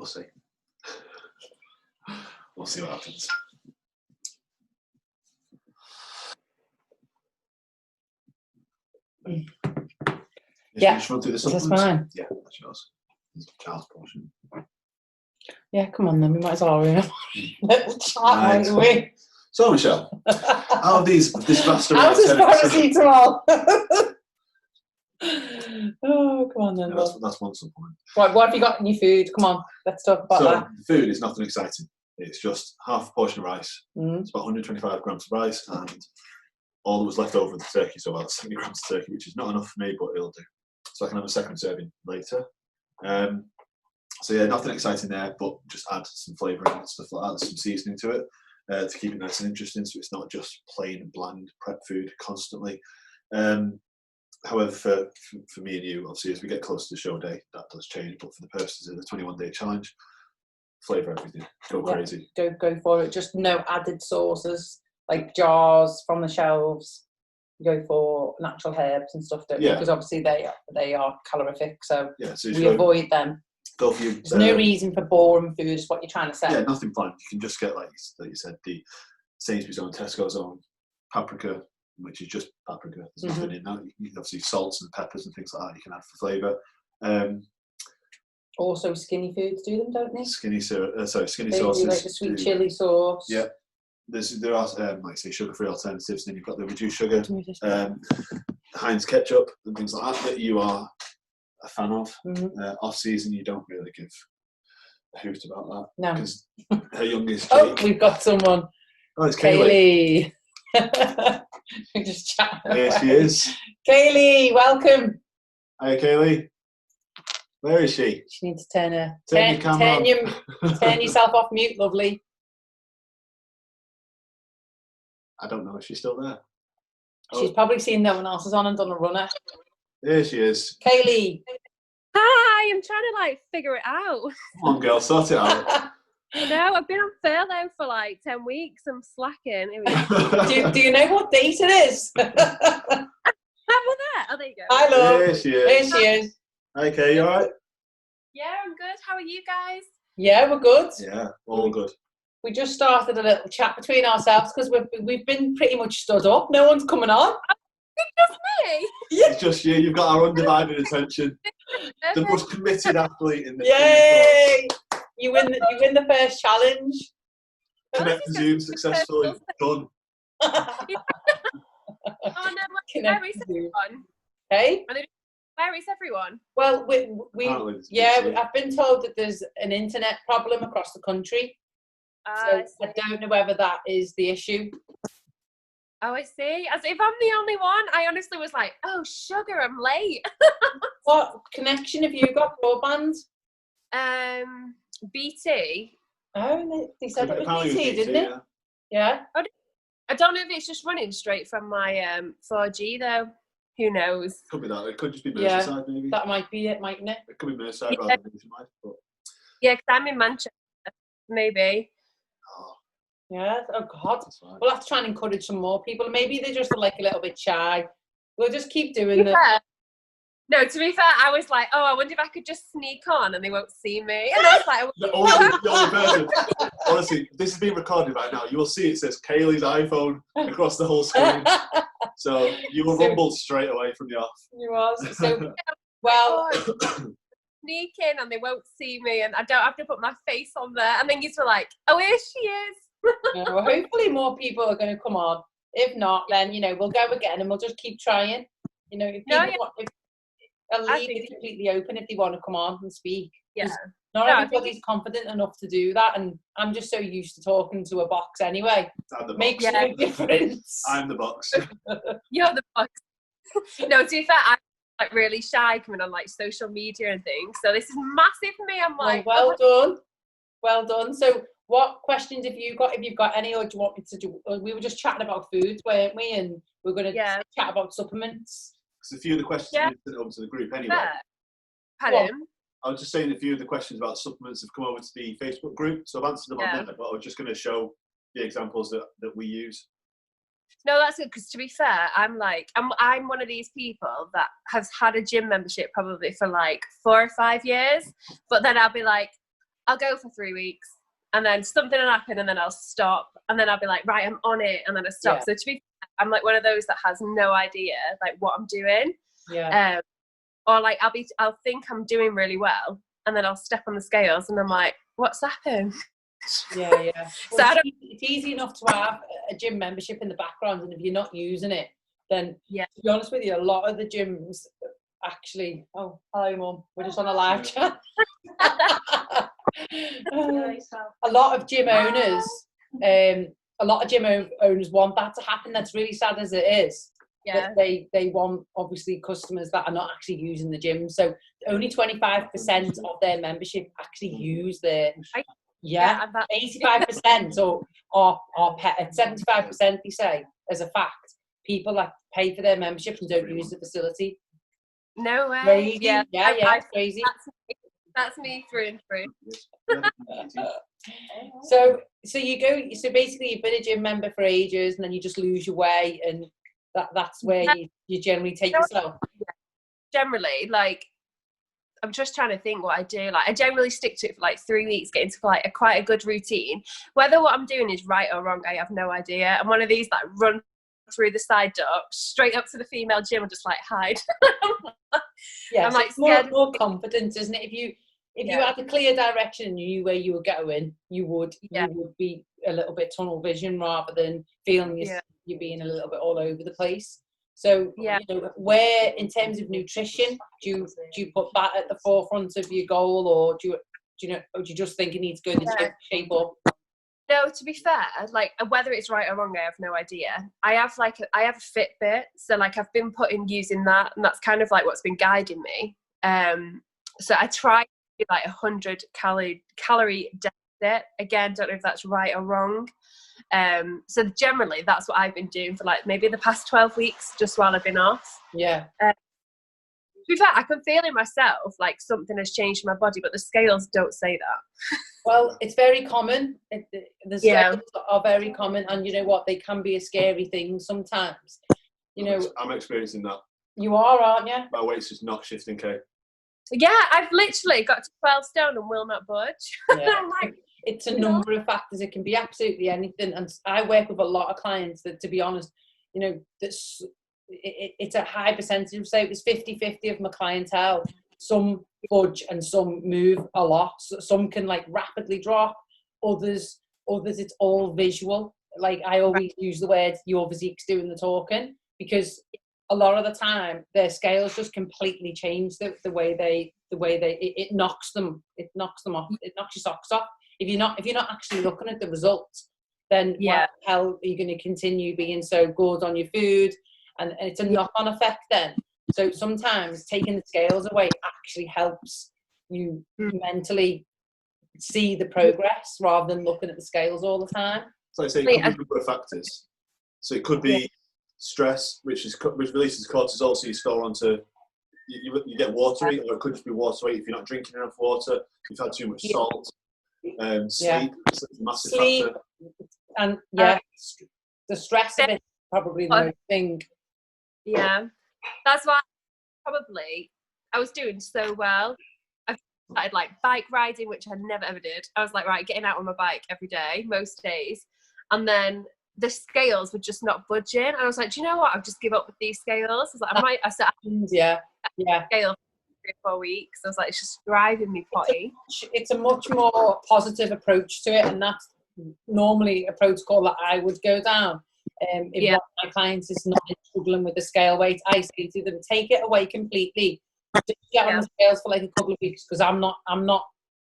We'll see. We'll see what happens. Yeah, just run through the supplements? That's fine. Yeah, that's yours. It's a child's portion. Yeah, come on then. We might as well have a little chat, mightn't we? So, Michelle, out of this vast array How's this paracetamol? Oh, come on then. No, that's one supplement. Right, what have you got in your food? Come on, let's talk about that. The food is nothing exciting. It's just half a portion of rice. It's about 125 grams of rice, and all that was left over of the turkey, so about 70 grams of turkey, which is not enough for me, but it'll do. So I can have a second serving later. So yeah, nothing exciting there, but just add some flavouring and stuff like that, some seasoning to it to keep it nice and interesting, so it's not just plain and bland prep food constantly. However, for me and you, obviously, as we get closer to show day, that does change. But for the purposes of the 21-day challenge, flavour everything, go crazy. Go for it. Just no added sauces, like jars from the shelves. Go for natural herbs and stuff, don't we? Because obviously they are calorific, so we avoid them. Go for your, There's no reason for boring food, is what you're trying to say. Yeah, nothing planned. You can just get, like you said, the Sainsbury's own, Tesco's own paprika, which is just paprika. There's nothing in that. You can obviously salts and peppers and things like that you can add for flavour. Also, skinny foods do them, don't they? Skinny sauces. Do like the sweet chilli sauce. Yeah. There are, like I say, sugar-free alternatives. Then you've got the reduced sugar, Heinz ketchup and things like that you are a fan of. Off-season, you don't really give a hoot about that. No. Because her youngest Jake... we've got someone. Oh, it's Kaylee. We just chatting. There she is. Kaylee, welcome. Hi, Kaylee. Where is she? She needs to turn your camera on. Turn yourself off mute, lovely. I don't know if she's still there. She's probably seen no one else is on and done a runner. There she is. Kaylee. Hi, I'm trying to figure it out. Come on, girl, sort it out. No, I've been on furlough for 10 weeks. I'm slacking. do you know what date it is? We're there. Oh, there you go. Hi, love. There she is. There she is. Hi, Kay, you alright? Yeah, I'm good. How are you guys? Yeah, we're good. Yeah, all good. We just started a little chat between ourselves because we've been pretty much stood up. No one's coming on. It's just me. Yeah. It's just you. You've got our undivided attention. The most committed athlete in the Yay! You win the first challenge. Connect Zoom successfully. Done. Oh no, where is everyone? Hey? Where is everyone? Well, I've been told that there's an internet problem across the country. So I don't know whether that is the issue. Oh, I see. As if I'm the only one. I honestly was like, oh, sugar, I'm late. What connection have you got, broadband? BT. Oh, they said it was BT, didn't it? Yeah. I don't know if it's just running straight from my 4G, though. Who knows? Could be that. It could just be Merseyside, maybe. That might be it, mightn't it? It could be Merseyside rather than Merseyside. But... Yeah, because I'm in Manchester. Maybe. Yeah. Oh God. We'll have to try and encourage some more people. Maybe they're just a little bit shy. We'll just keep doing it. No, to be fair, I was like, I wonder if I could just sneak on and they won't see me. And I was like, the only person. Honestly, this is being recorded right now. You will see it says Kaylee's iPhone across the whole screen. So you were rumbled straight away from the off. You was. So, well. Sneak in and they won't see me and I don't have to put my face on there. And then you were like, oh, here she is. Well, hopefully more people are going to come on. If not, then, we'll go again and we'll just keep trying. I'll leave it completely open if they want to come on and speak. Yeah. Not everybody's confident enough to do that, and I'm just so used to talking to a box anyway. Makes no difference. I'm the box. You're the box. No, to be fair, I'm really shy coming on social media and things. So this is massive for me. I'm like, well done. Well done. So what questions have you got? If you've got any, or do you want me to do? We were just chatting about foods, weren't we? And we're going to chat about supplements. Because a few of the questions you sent over to the group anyway. Pardon? I was just saying a few of the questions about supplements have come over to the Facebook group, so I've answered them on there, but I was just going to show the examples that we use. No, that's good, because to be fair, I'm one of these people that has had a gym membership probably for 4 or 5 years, but then I'll be like, I'll go for 3 weeks, and then something will happen, and then I'll stop, and then I'll be like, right, I'm on it, and then I stop. So to be fair, I'm like one of those that has no idea like what I'm doing. Yeah. Or like I'll think I'm doing really well, and then I'll step on the scales, and I'm like, what's happened? Yeah. Well, so it's easy enough to have a gym membership in the background, and if you're not using it, then to be honest with you, a lot of the gyms actually. Oh, hello, Mum. We're just on a live chat. A lot of gym owners, want that to happen. That's really sad as it is. Yeah. They want obviously customers that are not actually using the gym. So only 25% of their membership actually use their. 85% are pet. 75% they say as a fact. People that pay for their membership and don't use the facility. No way. Crazy. Yeah, Crazy. That's me through and through. So you go. So basically, you've been a gym member for ages, and then you just lose your way, and that's where you generally take yourself. Generally, like, I'm just trying to think what I do. Like, I generally stick to it for like 3 weeks, get into like quite a good routine. Whether what I'm doing is right or wrong, I have no idea. I'm one of these that run through the side door straight up to the female gym and just like hide. Yeah, I'm so like it's more confidence, isn't it? If you had a clear direction and you knew where you were going, you would be a little bit tunnel vision rather than feeling you're being a little bit all over the place. So where in terms of nutrition, do you put that at the forefront of your goal, or do you just think you need to go this shape up? No, to be fair, like whether it's right or wrong, I have no idea. I have a Fitbit, so like I've been using that, and that's kind of like what's been guiding me. So I try to do like 100 calorie deficit. Again, don't know if that's right or wrong. So generally, that's what I've been doing for like maybe the past 12 weeks, just while I've been off. Yeah. To be fair, I can feel in myself like something has changed in my body, but the scales don't say that. Well, it's very common. The scales are very common, and you know what? They can be a scary thing sometimes. I'm experiencing that. You are, aren't you? My weight's just not shifting, Kate. Yeah, I've literally got to 12 stone and will not budge. Yeah. It's a number of factors. It can be absolutely anything. And I work with a lot of clients that, to be honest, it's a high percentage. Say it was 50-50 of my clientele. Some budge and some move a lot. So some can like rapidly drop. Others it's all visual. Like I always use the word your physique's doing the talking, because a lot of the time their scales just completely change the way they it knocks them off. It knocks your socks off. If you're not actually looking at the results, then what the hell are you going to continue being so good on your food? And it's a knock-on effect then. So sometimes taking the scales away actually helps you mentally see the progress rather than looking at the scales all the time. So I say it could be a number of factors. So it could be stress, which releases cortisol, so you store onto, you get watery, or it could just be watery if you're not drinking enough water, you've had too much salt. Sleep, it's a massive factor. And the stress of it is probably the most thing. Yeah, that's why I was doing so well. I started like bike riding, which I never ever did. I was like, right, getting out on my bike every day, most days, and then the scales were just not budging. And I was like, do you know what? I'll just give up with these scales. I was like, I set scale for 3 or 4 weeks. I was like, it's just driving me potty. It's a much more positive approach to it, and that's normally a protocol that I would go down. If one of my clients is not struggling with the scale weight, I say to them, take it away completely. Just get on the scales for like a couple of weeks, because I'm not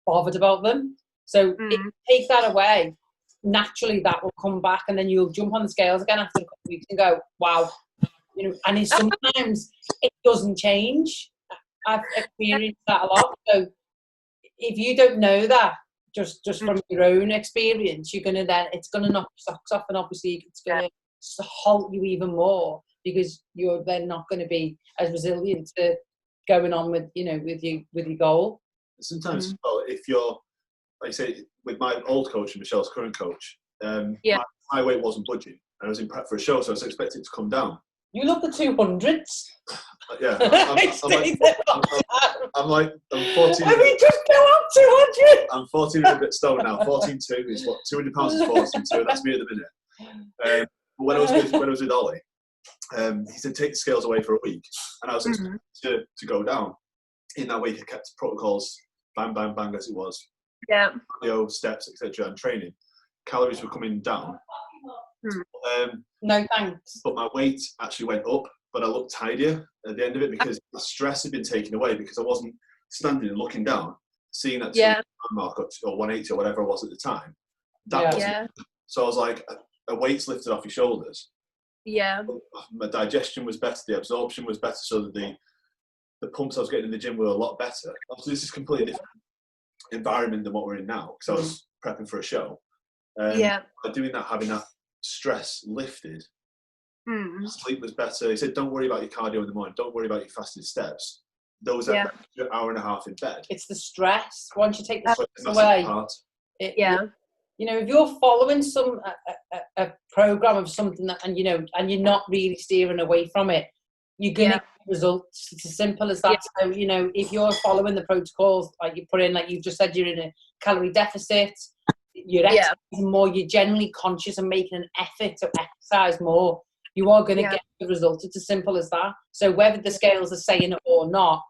bothered about them. So if you take that away, naturally that will come back, and then you'll jump on the scales again after a couple of weeks and go, wow. And sometimes it doesn't change. I've experienced that a lot. So if you don't know that, just from your own experience, it's gonna knock your socks off, and obviously it's gonna halt you even more, because you're then not going to be as resilient to going on with your goal. Sometimes if you're, like I say, with my old coach and Michelle's current coach, my weight wasn't budging, and I was in prep for a show, so I was expecting it to come down. You look at 200s. Yeah, I'm like, I'm 14. I mean, just go up 200. I'm 14 and a bit stone now. 14.2 is what 200 pounds is 14.2. That's me at the minute. But when I was with Ollie, he said take the scales away for a week, and I was expecting to go down. In that week, I kept protocols, bang, bang, bang, as it was. Yeah. Cardio, steps, etc., and training. Calories were coming down. No thanks. But my weight actually went up, but I looked tidier at the end of it because the stress had been taken away because I wasn't standing and looking down, seeing that 200 mark or 180 or whatever it was at the time. That wasn't. So I was like, a weight's lifted off your shoulders. Yeah. My digestion was better, the absorption was better, so that the pumps I was getting in the gym were a lot better. Obviously, this is a completely different environment than what we're in now because I was prepping for a show. By doing that, having that stress lifted, sleep was better. He said, don't worry about your cardio in the morning, don't worry about your fasted steps. Those are an hour and a half in bed. It's the stress. Once you take the stress away, you know, if you're following a program of something that, and you're not really steering away from it, you're gonna get results. It's as simple as that. So, you know, if you're following the protocols, like you put in, like you've just said, you're in a calorie deficit, you're exercising more, you're generally conscious and making an effort to exercise more, you are going to get the result. It's as simple as that. So whether the scales are saying it or not,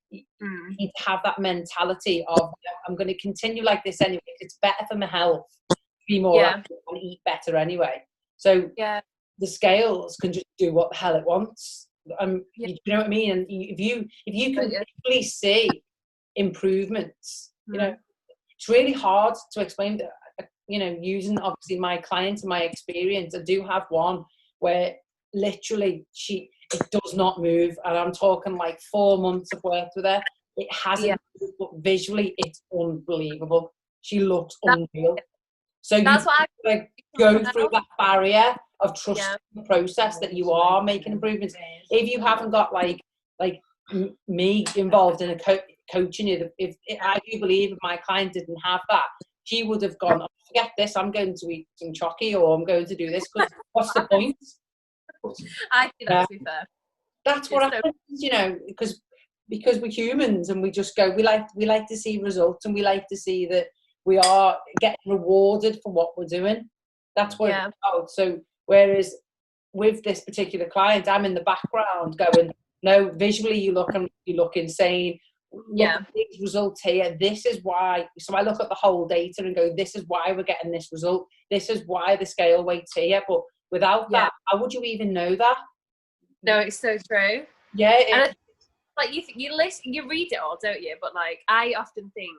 you need to have that mentality of, I'm going to continue like this anyway. It's better for my health to be more active and eat better anyway. So the scales can just do what the hell it wants. You know what I mean? And if you can really see improvements, you know, it's really hard to explain. You know, using obviously my clients and my experience, I do have one where literally it does not move, and I'm talking like 4 months of work with her. It hasn't moved, but visually it's unbelievable. She looks unreal. So that's you like go through that barrier of trusting the process that you are making improvements. If you haven't got like me involved in coaching you, I do believe if my client didn't have that, she would have gone, oh, forget this, I'm going to eat some chocky, or I'm going to do this, because what's the point? I think that's to be fair. That's what happens, you know, because we're humans and we just go, we like to see results, and we like to see that we are getting rewarded for what we're doing. That's what it's about. So whereas with this particular client, I'm in the background going, no, visually you look insane. Look at these results here. This is why. So I look at the whole data and go, this is why we're getting this result. This is why the scale weight's here. But without that, how would you even know that? No, it's so true. Yeah. And like you listen, you read it all, don't you? But like I often think,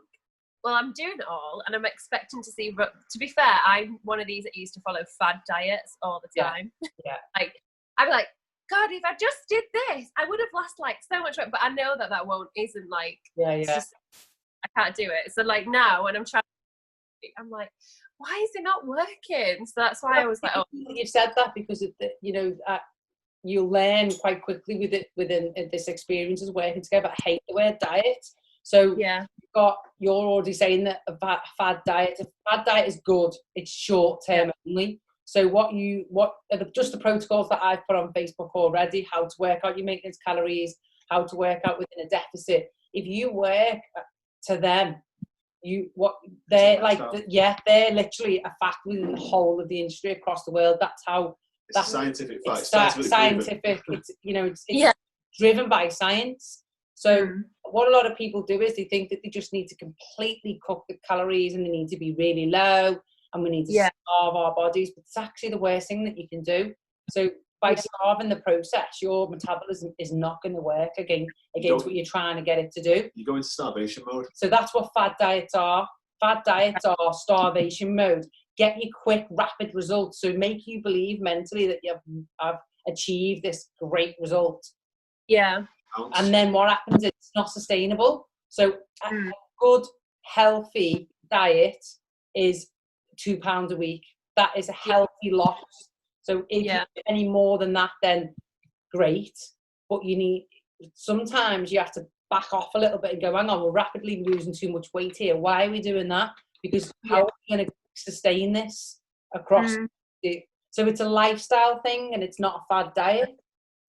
well, I'm doing it all and I'm expecting to see, to be fair, I'm one of these that used to follow fad diets all the time. Yeah. Like, I'd be like, God, if I just did this, I would have lost like so much weight, but I know that isn't like, just, I can't do it. So like now when I'm trying, I'm like, why is it not working? So that's why I was like, oh. You've said that because, you know, you'll learn quite quickly within this experience is working together. I hate the word diet. So you're already saying that a fad diet is good. It's short term only. So what are just the protocols that I've put on Facebook already, how to work out your maintenance calories, how to work out within a deficit. If you work to them, they're literally a fact within the whole of the industry across the world. That's how it's scientific fact. It's scientific. It's, you know, it's driven by science. So what a lot of people do is they think that they just need to completely cut the calories and they need to be really low and we need to starve our bodies. But it's actually the worst thing that you can do. So by starving the process, your metabolism is not going to work against what you're trying to get it to do. You go into starvation mode. So that's what fad diets are. Fad diets are starvation mode. Get you quick, rapid results. So make you believe mentally that you have achieved this great result. Yeah. And then what happens is it's not sustainable. So a good, healthy diet is £2 a week. That is a healthy loss. So if you do any more than that, then great. But sometimes you have to back off a little bit and go, hang on, we're rapidly losing too much weight here. Why are we doing that? Because how are we going to sustain this across? So it's a lifestyle thing and it's not a fad diet.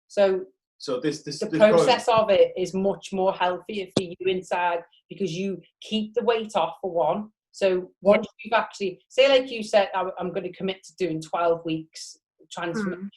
So So the process of it is much more healthier for you inside because you keep the weight off for one. So once you've actually, say like you said, I'm going to commit to doing 12 weeks transformation,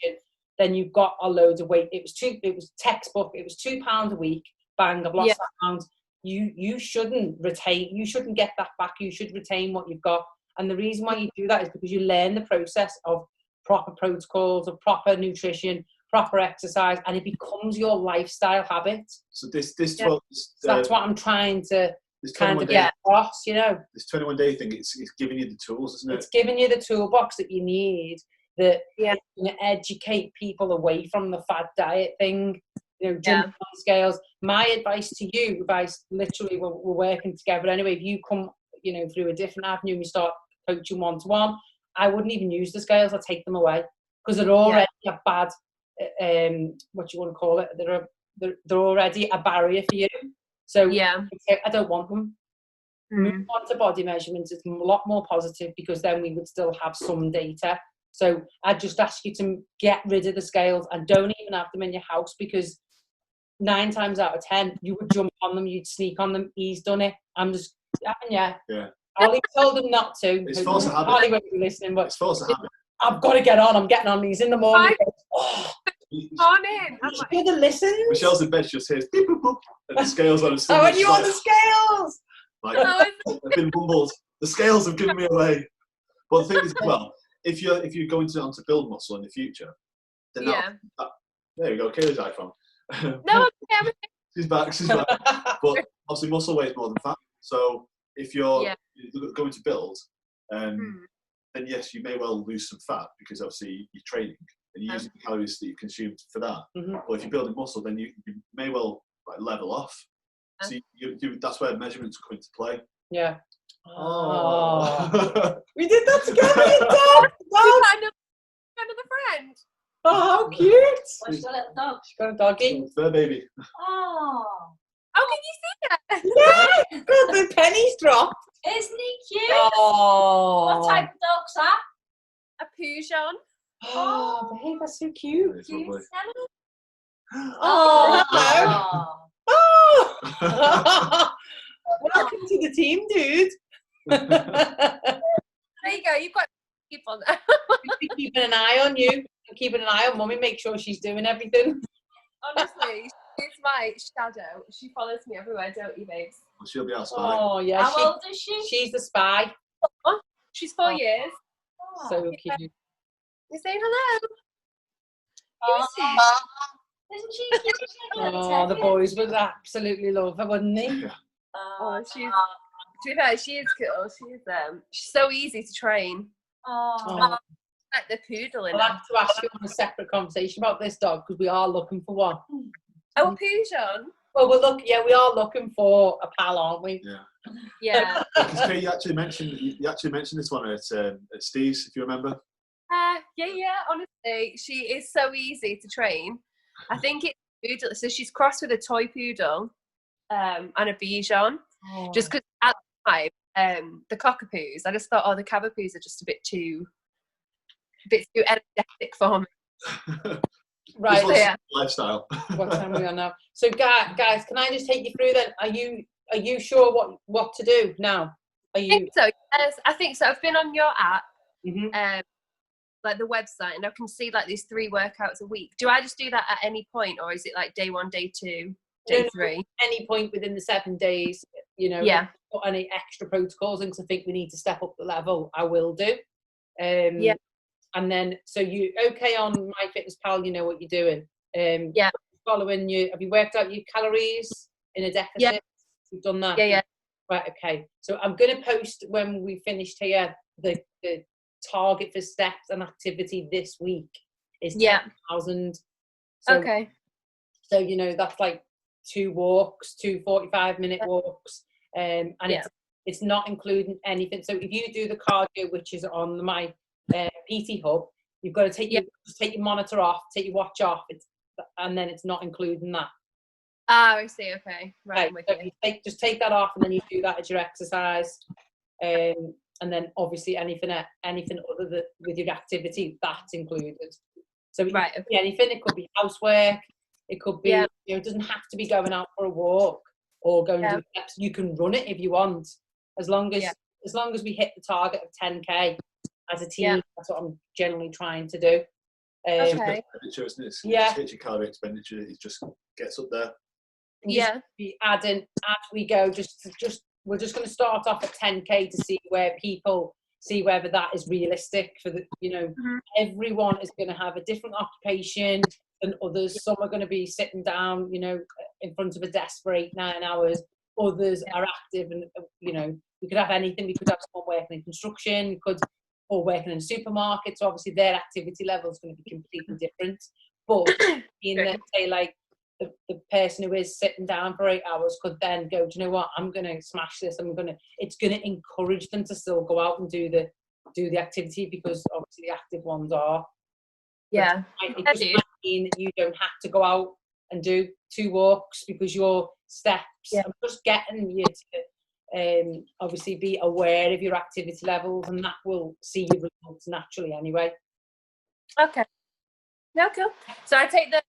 then you've got a load of weight. It was textbook. It was £2 a week. Bang, I've lost that pound. You shouldn't get that back. You should retain what you've got. And the reason why you do that is because you learn the process of proper protocols, of proper nutrition, proper exercise, and it becomes your lifestyle habit. So this 12, so that's what I'm trying to kind of get across, you know. This 21-day thing, it's giving you the tools, isn't it? It's giving you the toolbox that you need that is going to educate people away from the fad diet thing, you know, jumping on scales. My advice to you, literally we're working together anyway, if you come, you know, through a different avenue and you start coaching one-to-one, I wouldn't even use the scales. I'd take them away because they're already a bad, what you want to call it, they're already a barrier for you. So I don't want them. Move on to body measurements. It's a lot more positive because then we would still have some data. So I'd just ask you to get rid of the scales and don't even have them in your house because 9 times out of 10 you would jump on them, you'd sneak on them. He's done it. I'm just Ollie told him not to. It's false habit. Ollie won't be listening, but it's false habit. I've got to get on. I'm getting on these in the morning. Morning. You're the listen. Michelle's in bed, just hears beep, boop, boop, and the scales on his and you on the scales? Like, I've been bumbled. The scales have given me away. But the thing is, well, if you're going on to build muscle in the future, then there you go. Kayla's iPhone. No, she's back. But obviously, muscle weighs more than fat. So if you're going to build, then yes, you may well lose some fat because obviously you're training and you're using the calories that you consumed for that. But if you're building muscle, then you may well level off. So that's where measurements come into play. Yeah. Oh. We did that together, dog. Another friend. Oh, how cute. Well, she's got a little dog. She's got a doggy. Fur baby. Oh. How can you see that? Yeah. God, the pennies dropped. Isn't he cute? Oh. What type of dog's that? A Peugeot. Oh, babe, that's so cute. Oh. Oh. Welcome to the team, dude. There you go. You've got to keep on that. Keeping an eye on you. Keeping an eye on Mummy. Make sure she's doing everything. Honestly, she's my shadow. She follows me everywhere, don't you, babes? Well, she'll be our spy. Oh, yeah. How old is she? She's the spy. Oh, she's 4 years. Oh. So cute. You're saying hello. Isn't she cute? Oh, the boys would absolutely love her, wouldn't they? Yeah. Oh, to be fair, she is cool. She's so easy to train. Oh. Like the poodle in I'll have to ask you on a separate conversation about this dog because we are looking for one. Oh, Peugeot. Well, we are looking for a pal, aren't we? Yeah. Because Kay, you actually mentioned this one at Steve's, if you remember. Yeah. Honestly, she is so easy to train. I think it's poodle. So she's crossed with a toy poodle and a Bichon. Oh. Just because at the time, the cockapoos, I just thought, the cavapoos are just a bit too energetic for me. Right. So, yeah. Lifestyle. What time are we on now? So, guys, can I just take you through then? Are you sure what to do now? Are you? I think so. Yes, I think so. I've been on your app, Mm-hmm. like the website, and I can see like these 3 workouts a week. Do I just do that at any point, or is it like day 1, day 2, day 3? Any point within the 7 days, you know. Yeah. Put any extra protocols in because I think we need to step up the level. I will do. Yeah. And then, so you okay on MyFitnessPal? You know what you're doing. Yeah. Following you. Have you worked out your calories in a deficit? Yeah. You've done that. Yeah. Right. Okay. So I'm going to post when we finished here the target for steps and activity this week is 10,000. So, okay. So you know that's like 2 walks, 2 45-minute walks, and it's not including anything. So if you do the cardio, which is on my PT Hub, you've got to take your monitor off, take your watch off, and then it's not including that. I see. Okay, right. So you just take that off, and then you do that as your exercise, and then obviously anything other than with your activity that's included. So it could be anything. It could be housework. It could be, it doesn't have to be going out for a walk or going to do steps. You can run it if you want, as long as we hit the target of 10k as a team. That's what I'm generally trying to do. Okay. Expenditure, isn't it? Just hit your calorie expenditure. It just gets up there. Just be adding as we go. We're just going to start off at 10k to see where people see whether that is realistic for the. Everyone is going to have a different occupation than others. Some are going to be sitting down, in front of a desk for 8-9 hours. Others are active, and we could have anything. We could have someone working in construction, or working in a supermarket. So obviously their activity level is going to be completely different. But say like the person who is sitting down for 8 hours could then go, do you know what? I'm going to smash this. It's going to encourage them to still go out and do the activity, because obviously the active ones are. Yeah. It just might mean that you don't have to go out and do 2 walks, because your steps. I'm just getting you to obviously be aware of your activity levels, and that will see your results naturally anyway. Okay. No, cool. So I take the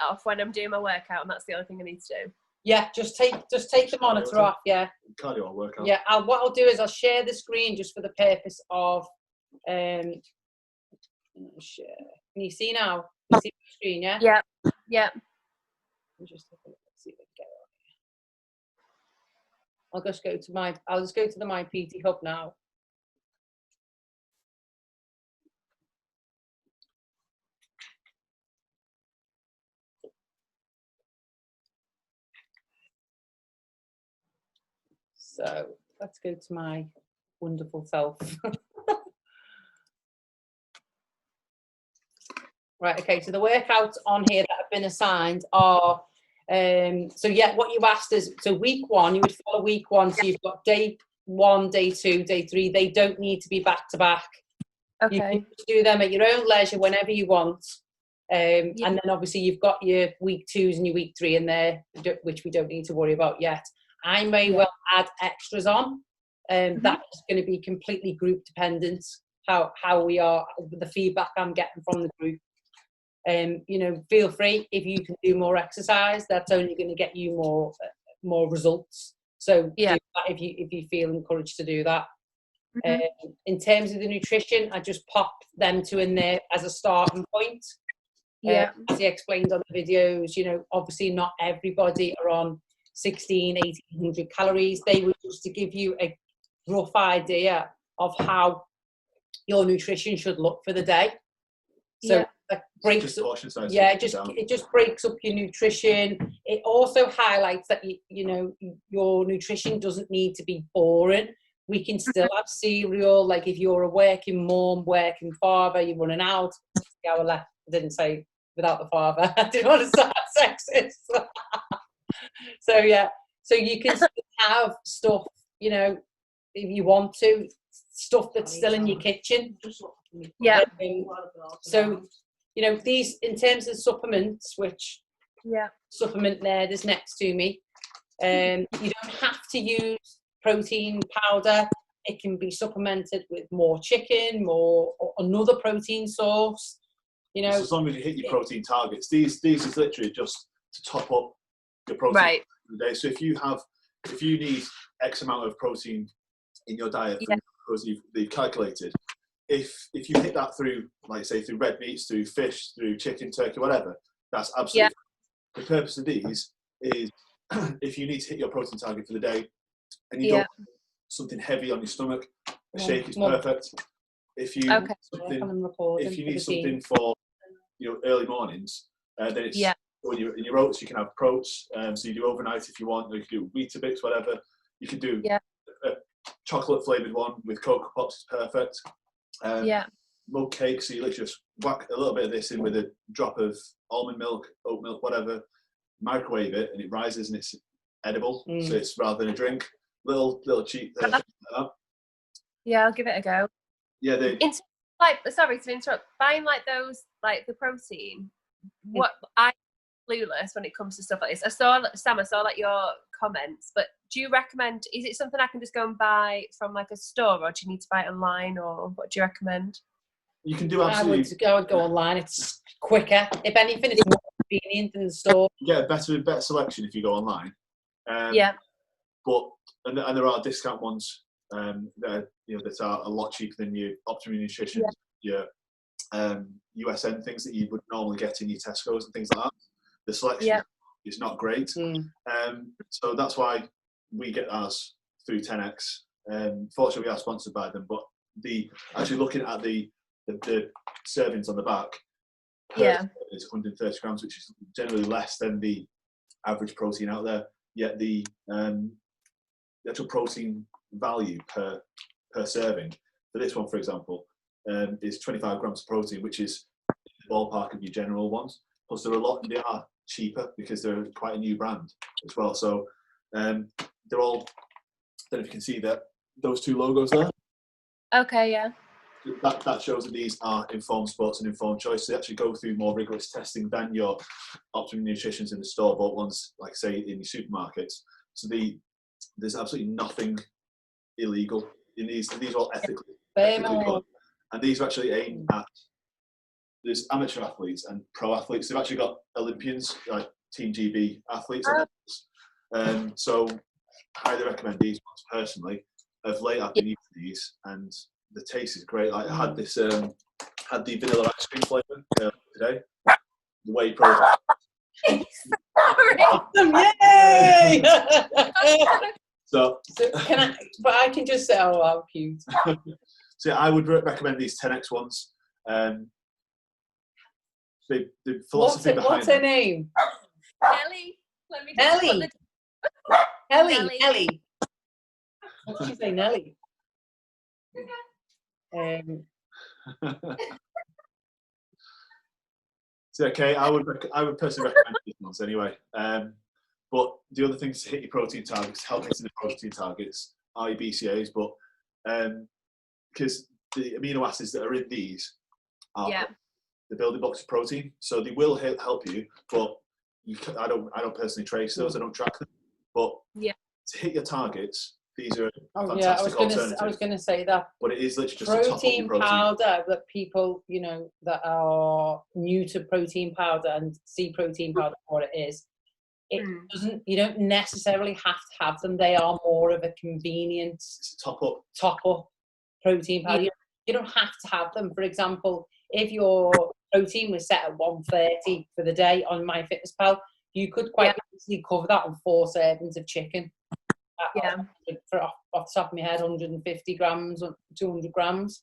off when I'm doing my workout, and that's the only thing I need to do. Yeah, just take the monitor off. Yeah. Cardio workout. Yeah. What I'll do is I'll share the screen just for the purpose of share. Can you see now? You see the screen? Yeah. Yeah. Yeah. Just see if I can get it on. I'll just go to the My PT Hub now. So let's go to my wonderful self. Right, okay, so the workouts on here that have been assigned are, what you asked is, so week 1, you would follow week 1, so you've got day 1, day 2, day 3, they don't need to be back to back. Okay. You can do them at your own leisure whenever you want. And then obviously you've got your week 2s and your week 3 in there, which we don't need to worry about yet. I may well add extras on. That is going to be completely group dependent, how we are, the feedback I'm getting from the group. Feel free, if you can do more exercise, that's only going to get you more results. So do that if you feel encouraged to do that. In terms of the nutrition, I just pop them 2 in there as a starting point. As I explained on the videos, obviously not everybody are on 1,1800 calories. They were just to give you a rough idea of how your nutrition should look for the day. So that breaks up, it just breaks up your nutrition. It also highlights that your nutrition doesn't need to be boring. We can still have cereal, like if you're a working mom, working father, you're running out. Hour left. I didn't say without the father. I didn't want to start sexist. So you can still have stuff, if you want to, stuff that's still in your kitchen. So these, in terms of supplements, which supplement there is next to me, you don't have to use protein powder. It can be supplemented with more chicken, or another protein source. Just as long as you hit your protein targets. These is literally just to top up your protein for the day. So if you need X amount of protein in your diet because you've calculated, if you hit that through, like say, through red meats, through fish, through chicken, turkey, whatever, that's absolutely fine. The purpose of these is if you need to hit your protein target for the day and you don't want something heavy on your stomach, a shake is perfect. If you need something for early mornings, then it's when you're in your oats, you can have proats. So you do overnight if you want. You can do Weetabix, whatever. You can do a chocolate flavoured one with Cocoa Pops. Is perfect. Mug cake. So you literally just whack a little bit of this in with a drop of almond milk, oat milk, whatever. Microwave it, and it rises and it's edible. So it's rather than a drink. Little cheap. Like I'll give it a go. Sorry to interrupt. Buying those, the protein. What I'm clueless when it comes to stuff like this. I saw your comments, but do you recommend? Is it something I can just go and buy from a store, or do you need to buy it online, or what do you recommend? You can do absolutely. I would go online. It's quicker. If anything, it's more convenient in the store. You get a better selection if you go online. But there are discount ones that are a lot cheaper than your Optimum Nutrition, your USN things that you would normally get in your Tesco's and things like that. The selection is not great. So that's why we get ours through 10X. Fortunately, we are sponsored by them, but actually looking at the servings on the back, is 130 grams, which is generally less than the average protein out there. Yet the actual protein value per serving for this one, for example, is 25 grams of protein, which is the ballpark of your general ones. Plus, they are cheaper because they're quite a new brand as well. So they're all. I don't know if you can see those two logos there. Okay, yeah. That shows that these are informed sports and informed choice. They actually go through more rigorous testing than your Optimum Nutritions in the store-bought ones, like say in your supermarkets. So there's absolutely nothing illegal in these. These are all ethically good. And these are actually aimed at, there's amateur athletes and pro athletes. They've actually got Olympians, like Team GB athletes. So I highly recommend these ones personally. Of late, I've been using these, and the taste is great. Like I had this, had the vanilla ice cream flavour today. The whey protein. Awesome! Yay! so can I? But I can just say, oh, how cute. So I would recommend these 10X ones. The philosophy behind what's her name? Ellie. Let me just Ellie. What did you say, Nelly? So okay, I would personally recommend these ones anyway. But the other things to hit your protein targets, help hitting the protein targets, are your BCAAs. But because the amino acids that are in these are the building blocks of protein, so they will help you. But I don't personally trace those. I don't track them. But to hit your targets, these are fantastic alternatives. I was going to say that. But it is literally just a top of your protein powder that people, that are new to protein powder and see protein powder for what it is. It doesn't. You don't necessarily have to have them. They are more of a convenience top up protein powder. You don't have to have them. For example, if your protein was set at 130 for the day on MyFitnessPal, you could quite easily cover that on 4 servings of chicken. Off the top of my head, 150 grams, 200 grams.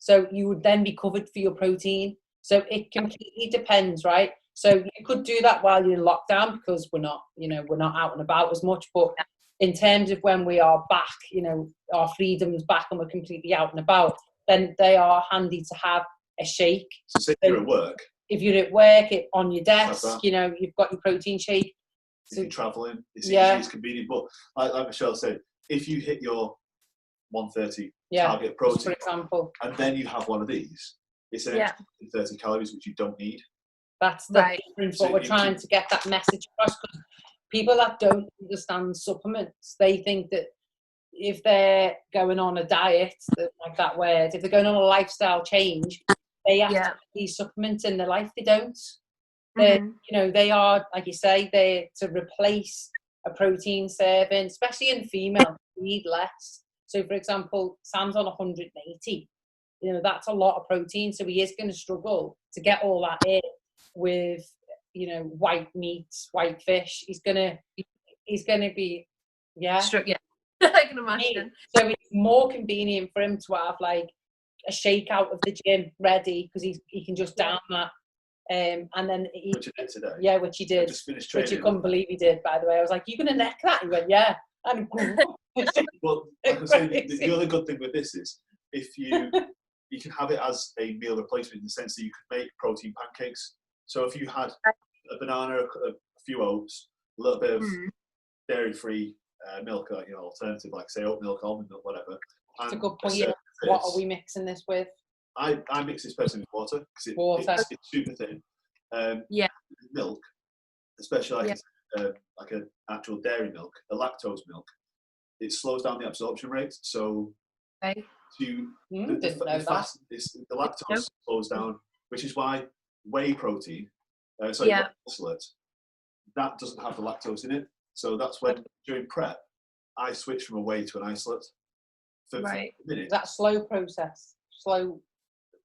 So you would then be covered for your protein. So it completely depends, right? So you could do that while you're in lockdown because we're not out and about as much. But in terms of when we are back, our freedom's back and we're completely out and about, then they are handy to have a shake. So if you're at work. If you're at work, on your desk, you've got your protein shake. If you're travelling, it's easy, it's convenient. But like Michelle said, if you hit your 130 target protein, for example, and then you have one of these, it's an extra 30 calories, which you don't need. That's the difference. What we're trying to get that message across. Because people that don't understand supplements, they think that if they're going on a diet, like that word, if they're going on a lifestyle change, they have to have these supplements in their life. They don't. They are, like you say, they're to replace a protein serving, especially in female, need less. So, for example, Sam's on 180. That's a lot of protein, so he is going to struggle to get all that in with, white meats, white fish. He's gonna be, I can imagine. So it's more convenient for him to have like a shake out of the gym ready because he can just down that. And then which he did today. Yeah, which he did. Just finished training. Which you couldn't believe he did, by the way. I was like, "You gonna neck that?" He went, "Yeah." And well, like I say, the other good thing with this is if you can have it as a meal replacement in the sense that you could make protein pancakes. So if you had a banana, a few oats, a little bit of dairy-free milk, alternative like say oat milk, almond milk, whatever. That's a good point. What are we mixing this with? I mix this personally with water because it's super thin. Milk, especially like an actual dairy milk, a lactose milk, it slows down the absorption rate. So the lactose slows down, which is why whey protein, isolate, that doesn't have the lactose in it. So that's when during prep, I switch from a whey to an isolate. For a minute. Is that slow process? Slow.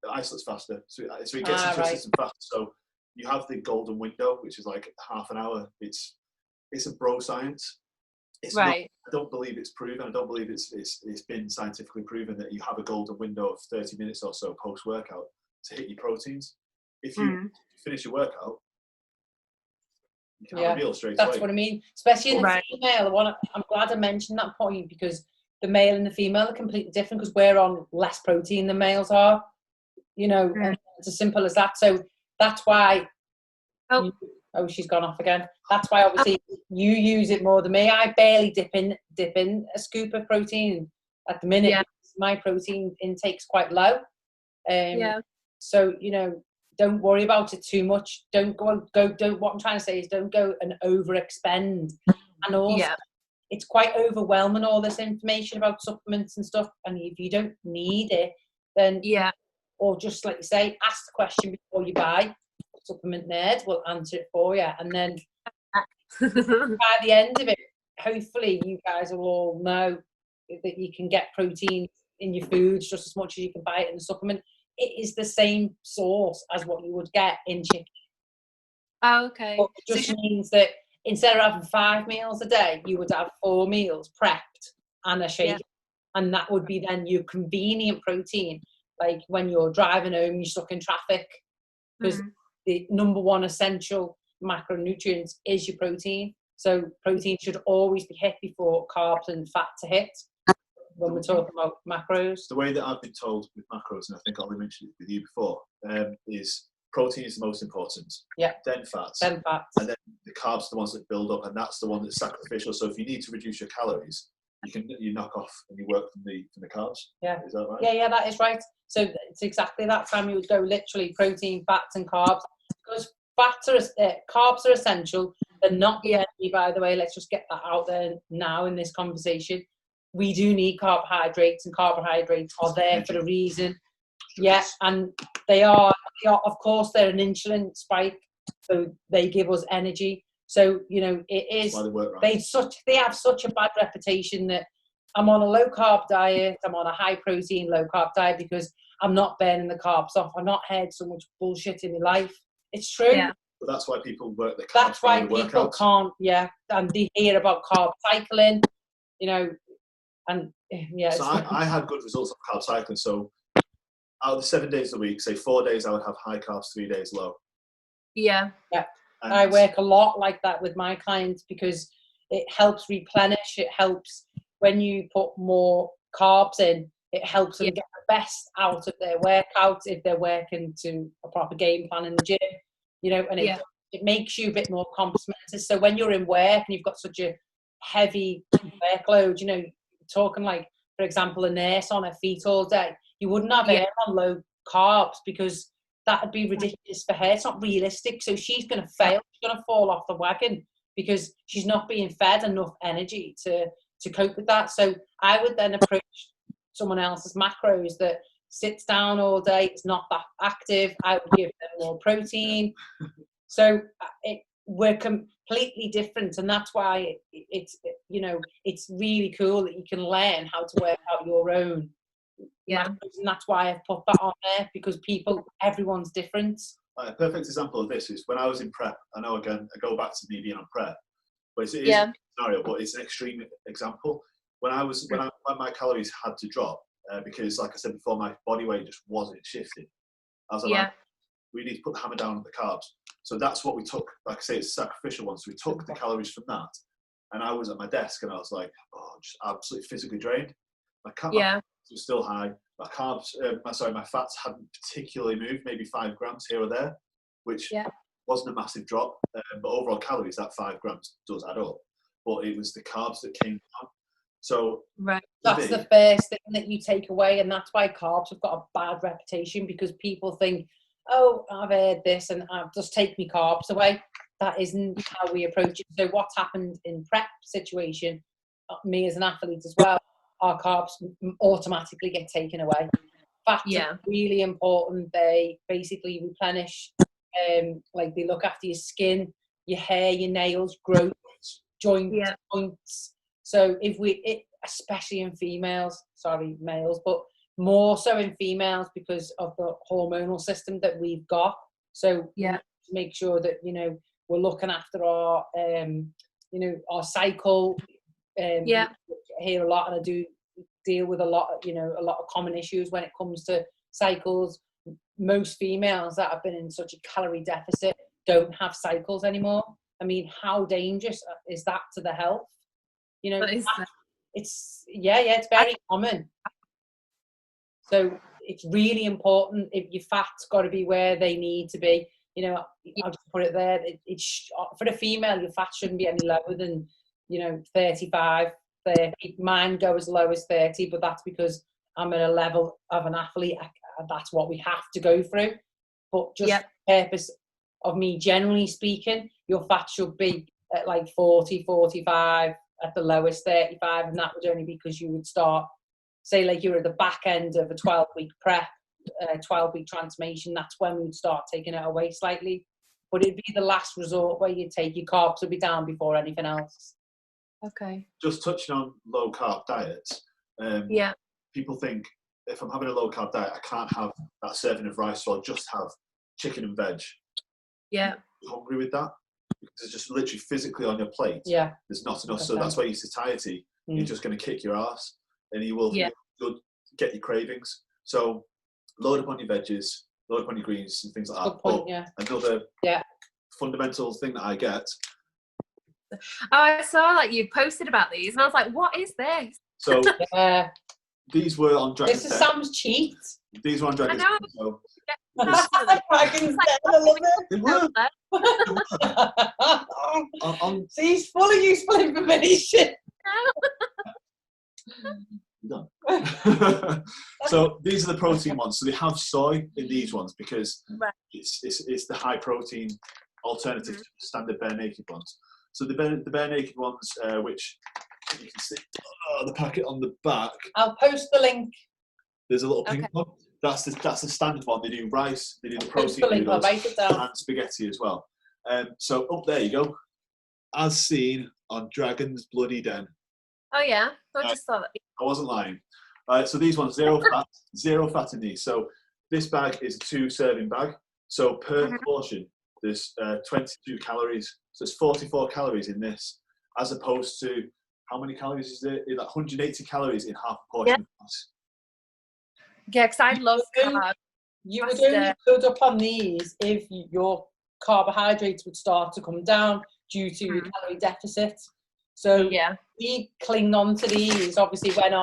The isolate's faster, so it gets into the system faster. So you have the golden window, which is like half an hour. It's a bro science. It's not, I don't believe it's proven. I don't believe it's been scientifically proven that you have a golden window of 30 minutes or so post workout to hit your proteins. If you finish your workout, you can have a meal straight away. That's what I mean. Especially in the female. I'm glad I mentioned that point, because the male and the female are completely different, because we're on less protein than males are. You know, and it's as simple as that. So that's why. She's gone off again. That's why obviously you use it more than me. I barely dip in a scoop of protein at the minute. My protein intake's quite low. So, you know, don't worry about it too much. Don't what I'm trying to say is don't go and overexpend. And also it's quite overwhelming, all this information about supplements and stuff. And if you don't need it, then or just like you say, ask the question before you buy. Supplement nerd will answer it for you, and then by the end of it, hopefully you guys will all know that you can get protein in your foods just as much as you can buy it in the supplement. It is the same source as what you would get in chicken. Okay. But it just means that instead of having 5 meals a day, you would have 4 meals prepped and a shake, and that would be then your convenient protein. Like when you're driving home, you're stuck in traffic, because the number one essential macronutrients is your protein. So protein should always be hit before carbs and fat to hit when we're talking about macros. The way that I've been told with macros, and I think Ollie mentioned it with you before, is protein is the most important. Then fats. And then the carbs are the ones that build up, and that's the one that's sacrificial. So if you need to reduce your calories, you knock off and you work from the carbs. Is that right? Yeah, that is right. So it's exactly that time you would go literally protein, fats and carbs. Because carbs are essential. They're not the enemy, by the way. Let's just get that out there now in this conversation. We do need carbohydrates, and carbohydrates are there for a reason. And they are, of course, they're an insulin spike, so they give us energy. So, you know, it is, they have such a bad reputation that I'm on a low carb diet, I'm on a high protein, low carb diet because I'm not burning the carbs off. I've not heard so much bullshit in my life. It's true. But that's why people work the carbs. That's why people can't, and they hear about carb cycling, you know, and So I had good results of carb cycling. So out of the 7 days a week, say 4 days I would have high carbs, 3 days low. And I work a lot like that with my clients because it helps replenish. It helps when you put more carbs in, it helps them get the best out of their workouts if they're working to a proper game plan in the gym, you know, and it makes you a bit more complimented. So when you're in work and you've got such a heavy workload, you know, talking like, for example, a nurse on her feet all day, you wouldn't have her on low carbs because that would be ridiculous for her. It's not realistic. So she's going to fail. She's going to fall off the wagon because she's not being fed enough energy to cope with that. So I would then approach someone else's macros that sits down all day, it's not that active. I would give them more protein. So we're completely different, and that's why it's, you know, it's really cool that you can learn how to work out your own macros, and that's why I've put that on there, because everyone's different. A perfect example of this is when I was in prep. I know, again, I go back to me being on prep, but it is a scenario, but it's an extreme example. When my calories had to drop because, like I said before, my body weight just wasn't shifting. I was like, we need to put the hammer down on the carbs. So that's what we took. Like I say, it's a sacrificial one. So we took the calories from that, and I was at my desk and I was like, just absolutely physically drained. My carbs were still high. My carbs, my fats hadn't particularly moved, maybe 5 grams here or there, which wasn't a massive drop. But overall calories, that 5 grams does add up. But it was the carbs that came down. So that's the first thing that you take away, and that's why carbs have got a bad reputation, because people think, I've heard this and I'll just take me carbs away. That isn't how we approach it. So what's happened in prep situation, me as an athlete as well, our carbs automatically get taken away. Fats are really important. They basically replenish like they look after your skin, your hair, your nails, growth, joints. So especially in females, sorry, males, but more so in females because of the hormonal system that we've got. So we need to make sure that, you know, we're looking after our, you know, our cycle. I hear a lot, and I do deal with a lot of common issues when it comes to cycles. Most females that have been in such a calorie deficit don't have cycles anymore. I mean, how dangerous is that to the health? You know, it's very common. So it's really important. If your fat's got to be where they need to be, you know, I'll just put it there. For the female, your fat shouldn't be any lower than, you know, 35, 30. Mine go as low as 30, but that's because I'm at a level of an athlete. That's what we have to go through. But just for the purpose of me, generally speaking, your fat should be at like 40, 45, at the lowest 35, and that would only be because you would start, say, like you're at the back end of a 12-week prep, 12-week transformation. That's when we'd start taking it away slightly. But it'd be the last resort where you take your carbs will be down before anything else. Okay. Just touching on low carb diets. People think if I'm having a low carb diet, I can't have that serving of rice, so I'll just have chicken and veg. Yeah. You're hungry with that? Because it's just literally physically on your plate. Yeah. There's not enough. So that's why your satiety, you're just going to kick your ass, and you'll get your cravings. So load up on your veggies, load up on your greens and things like that. Good point, Another fundamental thing that I get. Oh, I saw like you posted about these, and I was like, "What is this?" So these were on Dragon's Den. This is Sam's cheat. These were on Dragon's Den. So Dragon's Den. I love it. See, he's full of useful information. Done. So these are the protein ones. So they have soy in these ones because it's the high protein alternative to the standard bare naked ones. So the bare naked ones, which you can see the packet on the back. I'll post the link. There's a little pink one. That's the standard one. They do rice, they do the protein noodles, and spaghetti as well. So up there you go, as seen on Dragon's Bloody Den. Oh yeah, I just saw that. I wasn't lying. So these ones, zero fat in these. So this bag is a 2-serving bag. So per portion, there's 22 calories. So it's 44 calories in this, as opposed to how many calories is there? Like 180 calories in half a portion of this. Yeah, because I love carbs. You would only load up on these if your carbohydrates would start to come down due to your calorie deficit. So we cling on to these, obviously, when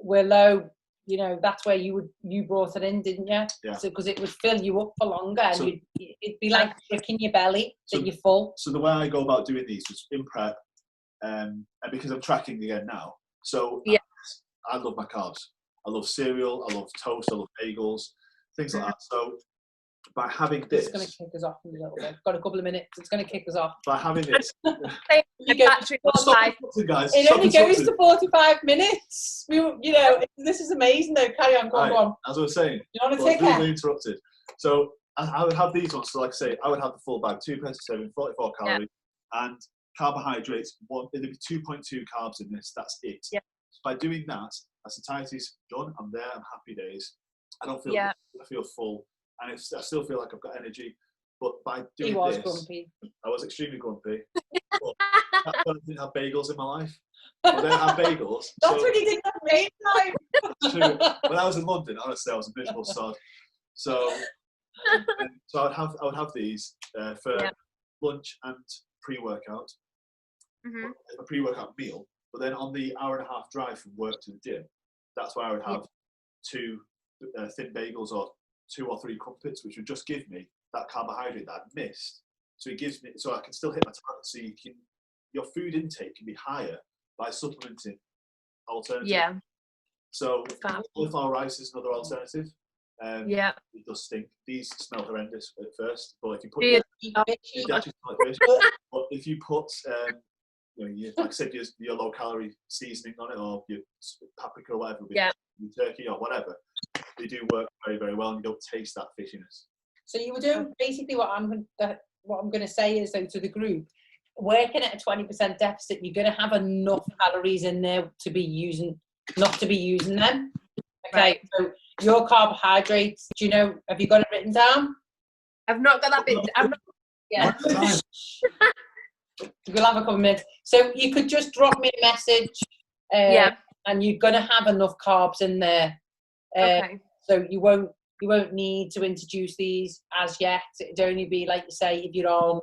we're low. You know, that's where you brought it in, didn't you? Yeah. So because it would fill you up for longer, and it'd be like tricking your belly that you're full. So the way I go about doing these was in prep, and because I'm tracking again now. So I love my carbs. I love cereal. I love toast. I love bagels, things like that. So by having this, it's going to kick us off in a little bit. Got a couple of minutes. It's going to kick us off. By having this, it only goes to 45 minutes. This is amazing though. Carry on, go on. As I was saying, you want to take it? Interrupted. So I would have these ones. So like I say, I would have the full bag, 2 per serving, 44 calories, and carbohydrates. There'd be 2.2 carbs in this. That's it. Yeah. So by doing that, my satiety's done. I'm there. I'm happy days. I don't feel. I feel full. And I still feel like I've got energy, but by doing this, grumpy. I was extremely grumpy. But that's when I didn't have bagels in my life. I didn't have bagels. That's when you didn't have main time. True. When I was in London, honestly, I was a miserable sod. So I would have these for lunch and pre-workout, a pre-workout meal. But then on the hour-and-a-half drive from work to the gym, that's where I would have 2 thin bagels or 2 or 3 crumpets, which would just give me that carbohydrate that I'd missed. So it gives me, so I can still hit my target. So your food intake can be higher by supplementing alternatives. Yeah. So cauliflower rice is another alternative. It does stink. These smell horrendous at first, but if you put but if you put like I said, your low calorie seasoning on it, or your paprika or whatever, with your turkey or whatever, they do work very, very well, and you don't taste that fishiness. So you were doing basically what I'm going to say is, though, to the group, working at a 20% deficit, you're going to have enough calories in there to be using, not to be using them. Okay, right. So your carbohydrates, do you know, have you got it written down? I've not got that bit. I'm not. Yeah. We'll have a couple of minutes. So you could just drop me a message. And you're going to have enough carbs in there. Okay. So you won't need to introduce these as yet. It'd only be, like you say, if you're on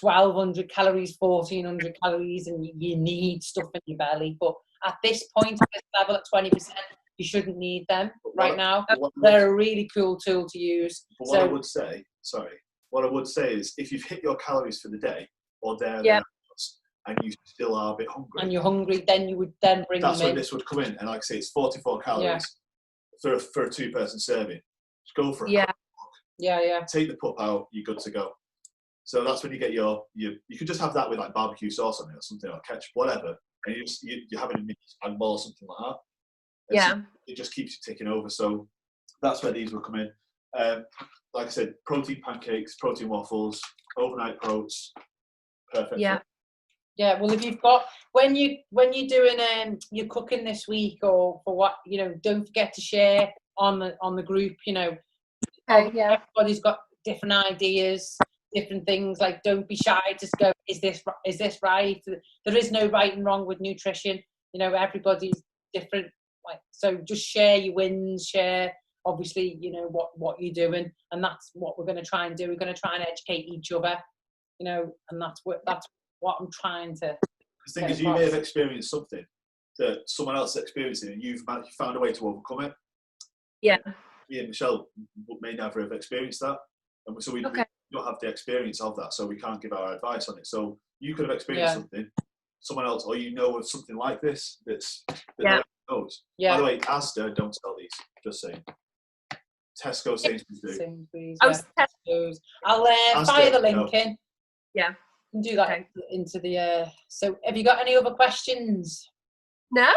1,200 calories, 1,400 calories, and you need stuff in your belly. But at this point, at this level at 20%, you shouldn't need them right now. They're a really cool tool to use. But what I would say is, if you've hit your calories for the day or thereabouts, and you still are a bit hungry, and you're hungry, then you would then bring them in. That's when this would come in, and like I say, it's 44 calories for a 2-person serving. Just go for it. Yeah. Take the pup out, you're good to go. So that's when you get you could just have that with like barbecue sauce on it or something, or ketchup, whatever, and you're having a mini spag ball or something like that. And so it just keeps you ticking over. So that's where these will come in. Like I said, protein pancakes, protein waffles, overnight oats, perfect. Yeah, well, if you've got when you're doing you're cooking this week or for what, you know, don't forget to share on the group. You know, everybody's got different ideas, different things. Like, don't be shy. Just go, is this right? There is no right and wrong with nutrition. You know, everybody's different. Like, so just share your wins. Share, obviously, you know what you're doing, and that's what we're going to try and do. We're going to try and educate each other. You know, and that's what I'm trying to. The thing is, you may have experienced something that someone else is experiencing, and you've found a way to overcome it. Yeah. Me and Michelle may never have experienced that, and so we don't have the experience of that, so we can't give our advice on it. So you could have experienced something, someone else, or you know of something like this that no one knows. By the way, Asda don't sell these. Just saying. Tesco, Sainsbury's do. Tesco's. I'll fire the link in. Yeah. And do that into the. So, have you got any other questions? No.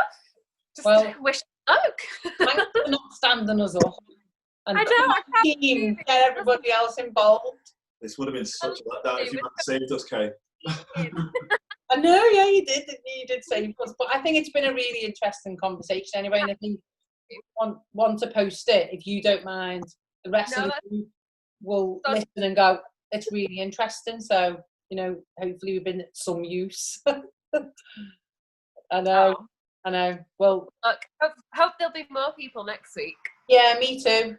Just wish luck. Thanks for not standing us up. And I know. I team, get everybody else involved. This would have been such a letdown if you hadn't saved us, Kay. I know, you did. You did save us, but I think it's been a really interesting conversation anyway. And I think want to post it if you don't mind. The rest of the group will listen and go, it's really interesting. So, you know, hopefully we've been at some use. I know. Well, look, hope there'll be more people next week. Yeah, me too.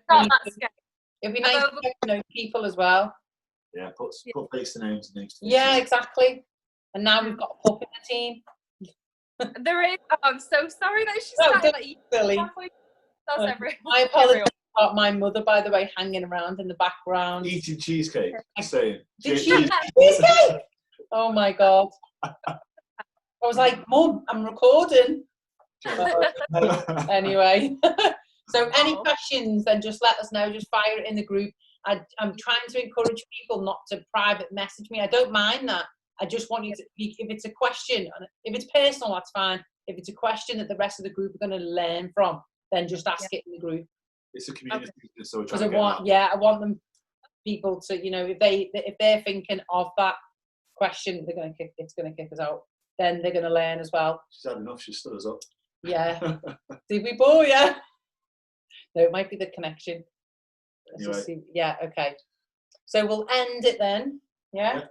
It'd be nice to know people as well. Yeah, put face to names. Yeah, exactly. And now we've got a pup in the team. There is. Oh, I'm so sorry that she's not silly. My apologies about my mother, by the way, hanging around in the background. Eating cheesecake. Saying. Did she eat cheesecake? Oh my God. I was like, Mum, I'm recording. Anyway. So any questions, then just let us know. Just fire it in the group. I'm trying to encourage people not to private message me. I don't mind that. I just want you to, if it's a question, if it's personal, that's fine. If it's a question that the rest of the group are going to learn from, then just ask it in the group. It's a community, so because I want them people to, you know, if they're thinking of that question, it's going to kick us out. Then they're going to learn as well. She's had enough. She stood us up. Yeah. Did we bore you? No, it might be the connection. Anyway. Yeah. Okay. So we'll end it then. Yeah.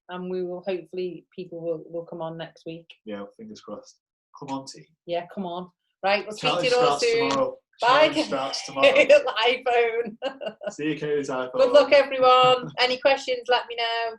And we will hopefully people will come on next week. Yeah, fingers crossed. Come on, team. Yeah, come on. Right, we'll speak to you all starts soon. Tomorrow. Bye. Challenge starts tomorrow. iPhone. See you, Kay's iPhone. Good luck, everyone. Any questions, let me know.